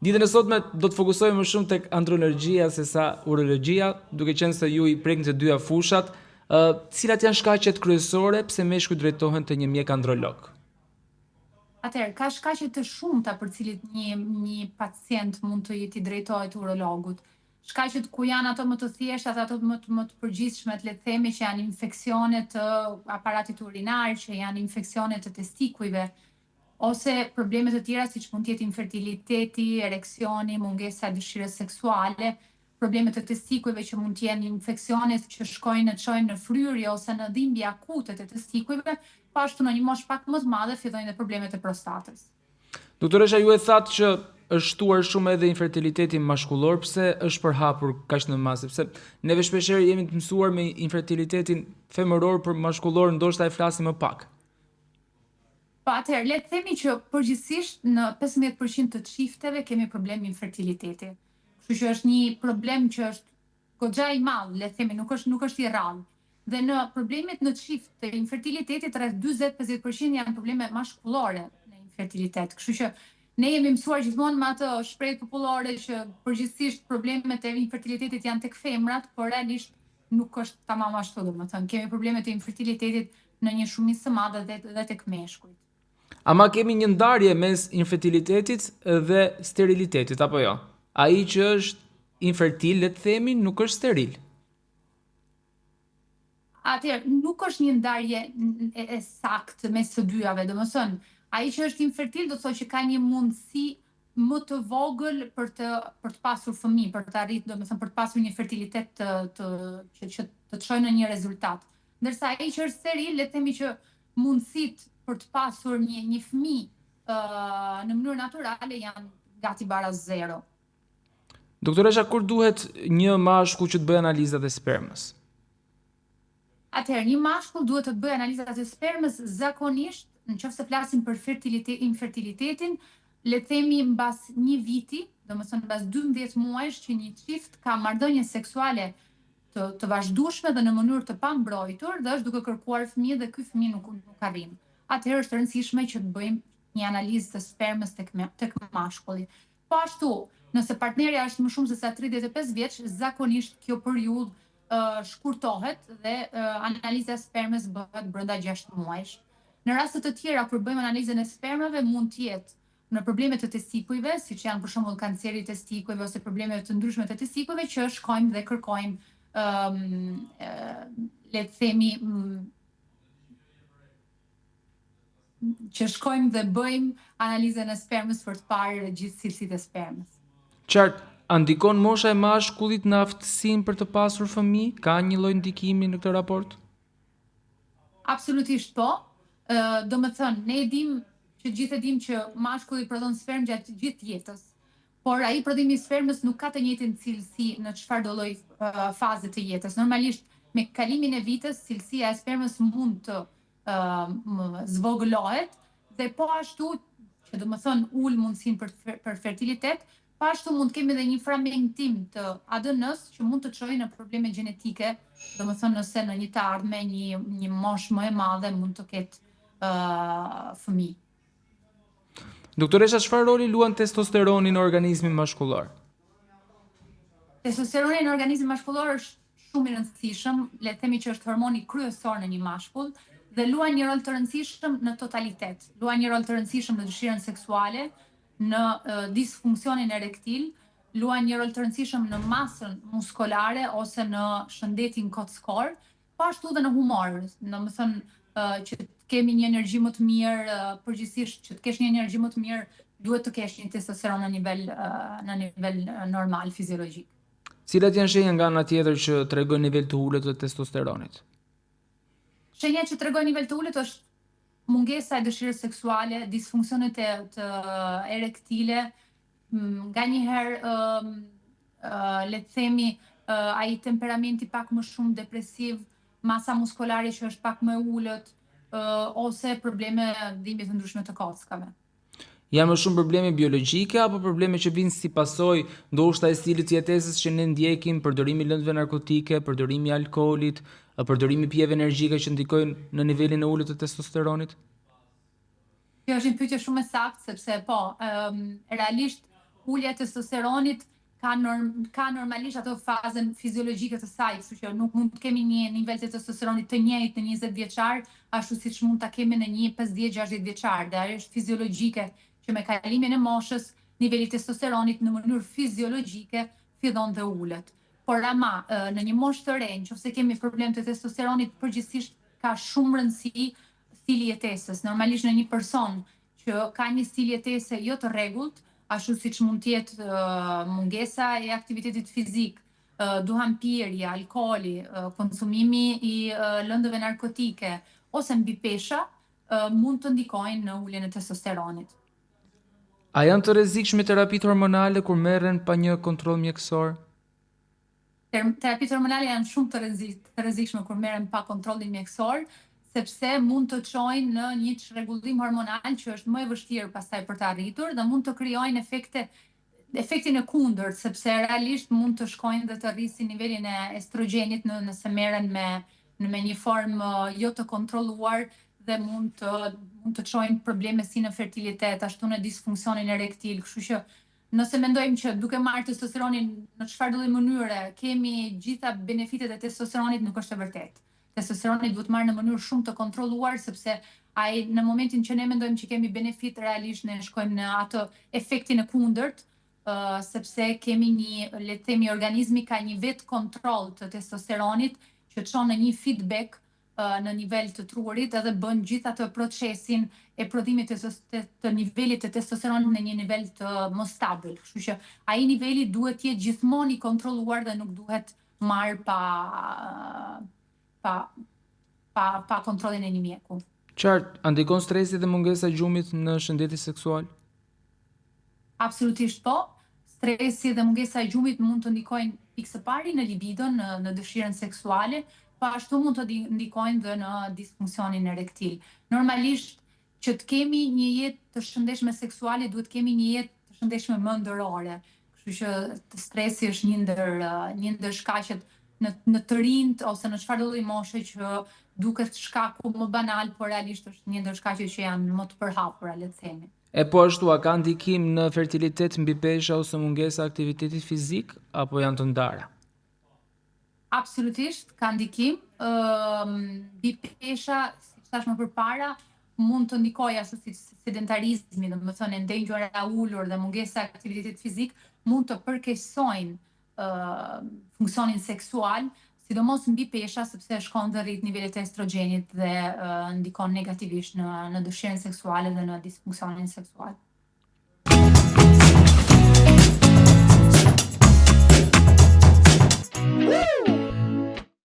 Ditën e sotme do të fokusohemi më shumë tek androlergjia se sa urologjia, duke qenë se ju i prekni të dyja fushat. Cilat janë shkaqet kryesore pse meshkujt drejtohen te një mjek androlog? Atëherë, ka shkaqe të shumta për cilit një pacient mund të jetë i drejtohet urologut. Shkaqet ku janë ato më të thjeshta, ato më të përgjithshme, le të themi që janë infeksione të aparatit urinar, që janë infeksione të testikujve, ose probleme të tjera siç mund të jetë infertiliteti, ereksioni, mungesa e dëshirës seksuale, probleme të testikujve që mund të jenë infeksione që çojnë në fryrje ose në dhimbje akute të testikujve, po ashtu në një moshë pak më të madhe fillojnë dhe problemet e prostatës. Doktoresha, ju e thatë që është shtuar shumë edhe infertiliteti mashkullor, pse është përhapur kaq në masë? Sepse neve shpeshherë jemi të mësuar me infertilitetin femëror, për mashkullor ndoshta e flasim më pak. Po atëherë, le të themi që përgjithsisht në 15% të çifteve kemi problem infertiliteti. Kështu që është një problem që është goxha i madh, le të themi, nuk është i rrallë. Dhe në problemet në çift të infertilitetit rreth 40-50% janë probleme mashkullore në infertilitet. Kështu që ne jemi mësuar gjithmonë me atë shprehje popullore që përgjithsisht problemet e infertilitetit janë tek femrat, por realisht nuk është tamam ashtu, domethënë kemi probleme të infertilitetit në një shumicë të madhe dhe tek meshkujt. Ama kemi një ndarje mes infertilitetit dhe sterilitetit, apo jo? Ai që është infertil, le të themi, nuk është steril. Atëherë, nuk është një ndarje e saktë mes së dyjave, domethënë, ai që është infertil do të thotë që ka një mundësi më të vogël për të pasur fëmijë, për të arritur, domethënë për të pasur një fertilitet që të çojë në një rezultat. Ndërsa ai që është steril, le të themi që mundësitë për të pasur një fëmijë në mënyrë natyrale janë gati baraz zero. Doktoresha, kur duhet një mashkull që të bëjë analizat e spermës? Atëherë, një mashkull duhet të bëjë analizat e spermës zakonisht, nëse flasim për infertilitetin, le të themi mbas një viti, domethënë mbas 12 muajsh që një çift ka marrëdhënie seksuale të vazhdueshme dhe në mënyrë të pambrojtur dhe është duke kërkuar fëmijë dhe ky fëmijë nuk arrin. Atëherë është e rëndësishme që të bëjmë një analizë të spermës tek mashkulli. Po ashtu, nëse partnerja është më shumë se sa 35 vjeç, zakonisht kjo periudhë shkurtohet dhe analiza e spermës bëhet brenda 6 muajsh. Në raste të tjera kur bëjmë analizën e spermave mund të jetë në probleme të testikujve, siç janë për shembull kanceri i testikujve ose probleme të ndryshme të testikujve që shkojmë dhe kërkojmë le të themi që shkojmë dhe bëjmë analizën e spermës për të parë gjithë cilësitë e spermës. Qartë, a ndikon mosha e mashkullit në aftësinë për të pasur fëmijë? Ka një lloj ndikimi në këtë raport? Absolutisht po. Domethënë, ne gjithë e dimë që mashkulli prodhon spermë gjatë gjithë jetës. Por ai prodhimi i spermës nuk ka të njëjtin cilësi në çfarëdo lloj faze të jetës. Normalisht me kalimin e vitës, cilësia e spermës mund të zvogëlohet dhe po ashtu që domethënë ul mundësinë për fertilitet, po ashtu mund të kemi edhe një fragmentim të ADN-s që mund të çojë në probleme gjenetike, domethënë nëse në një të ardhme një moshë më e madhe mund të ketë fëmijë. Doktoresha, çfarë roli luan testosteroni në organizmin mashkullor? Testosteroni në organizmin mashkullor është shumë i rëndësishëm, le të themi që është hormoni kryesor në një mashkull dhe luan një rol të rëndësishëm në totalitet. Luan një rol të rëndësishëm në dëshirën seksuale, në disfunksionin erektil, luan një rol të rëndësishëm në masën muskolare ose në shëndetin kockor, po ashtu dhe në humor. Domethënë që të kemi një energji më të mirë, përgjithsisht që të kesh një energji më të mirë, duhet të kesh një testosteron në nivel normal fiziologjik. Cilat janë shenjat nga ana tjetër që tregojnë nivel të ulët të testosteronit? Shenjat që tregojnë nivel të ulët është mungesa e dëshirës seksuale, disfunksionet të erektile, nganjëherë le të themi ai temperamenti pak më shumë depresiv, masa muskolare që është pak më e ulët, ose probleme dhimbje të ndryshme të kockave. Janë më shumë probleme biologjike apo probleme që vinë si pasojë ndoshta e stilit të jetesës që ne ndjekim, përdorimi i lëndëve narkotike, përdorimi i alkoolit, përdorimi i pijeve energjike që ndikojnë në nivelin e ulët të testosteronit? Kjo është një pyetje shumë e saktë sepse po, realisht ulja e testosteronit ka normalisht ato fazën fiziologjike të saj, kështu që nuk mund të kemi një nivel të testosteronit të njëjtë në 20 vjeçar, ashtu siç mund ta kemi në një 50-60 vjeçar. Dhe ajo është fiziologjike që me kalimin e moshës, niveli i testosteronit në mënyrë fiziologjike fillon dhe ulet. Por ama në një moshë të re, nëse kemi problem të testosteronit, përgjithsisht ka shumë rëndësi stili jetesës. Normalisht në një person që ka një stil jetese jo të rregullt, ashtu siç mund të jetë mungesa e aktivitetit fizik, duhanpirja, alkooli, konsumimi i lëndëve narkotike ose mbipesha, mund të ndikojnë në uljen e testosteronit. A janë të rrezikshme terapitë hormonale kur merren pa një kontroll mjekësor? Terapitë hormonale janë shumë të rrezikshme kur merren pa kontrollin mjekësor, sepse mund të çojnë në një çrregullim hormonal që është më e vështirë pastaj për të arritur dhe mund të krijojnë efektin e kundërt, sepse realisht mund të shkojnë dhe të rrisin nivelin e estrogjenit nëse merren me një formë jo të kontrolluar dhe mund të çojnë probleme si në fertilitet, ashtu në disfunksionin erektil, kështu që nëse mendojmë që duke marrë testosteronin në çfarëdo mënyre kemi gjitha benefitet e testosteronit, nuk është e vërtetë. Testosteroni duhet marrë në mënyrë shumë të kontrolluar, sepse ai në momentin që ne mendojmë që kemi benefit, realisht ne shkojmë në atë efektin e kundërt, sepse kemi le të themi, organizmi ka një vetë kontroll të testosteronit që çon në një feedback në nivel të trurit edhe bën gjithë atë procesin e prodhimit të nivelit të testosteronit në një nivel të më stabil. Kështu që ai niveli duhet të jetë gjithmonë i kontrolluar dhe nuk duhet marrë pa kontrollin e një mjeku. Qartë, a ndikon stresi dhe mungesa e gjumit në shëndetin seksual? Absolutisht po. Stresi dhe mungesa e gjumit mund të ndikojnë pikë së pari në libidon, në dëshirën seksuale, po ashtu mund të ndikojnë dhe në disfunksionin erektil. Normalisht, që të kemi një jetë të shëndetshme seksuale, duhet kemi një jetë të shëndetshme ndërore. Kështu që stresi është një ndër shkaqet në të rinjt ose në çfarëdo lloj moshe që duket shkaku më banal, por realisht është një ndër shkaqet që janë më të përhapura, le të themi. E po ashtu, a ka ndikim në fertilitet mbipesha ose mungesa e aktivitetit fizik, apo janë të ndara? Absolutisht, ka ndikim. Mbipesha, siç thash më përpara, mund të ndikojë ashtu si sedentarizmi, domethënë ndenjura e ulur dhe mungesa e aktivitetit fizik mund të përkeqësojnë funksionin seksual, sidomos mbipesha, sepse shkon dhe rrit nivelet e estrogjenit dhe ndikon negativisht në dëshirën seksuale dhe në disfunksionin seksual.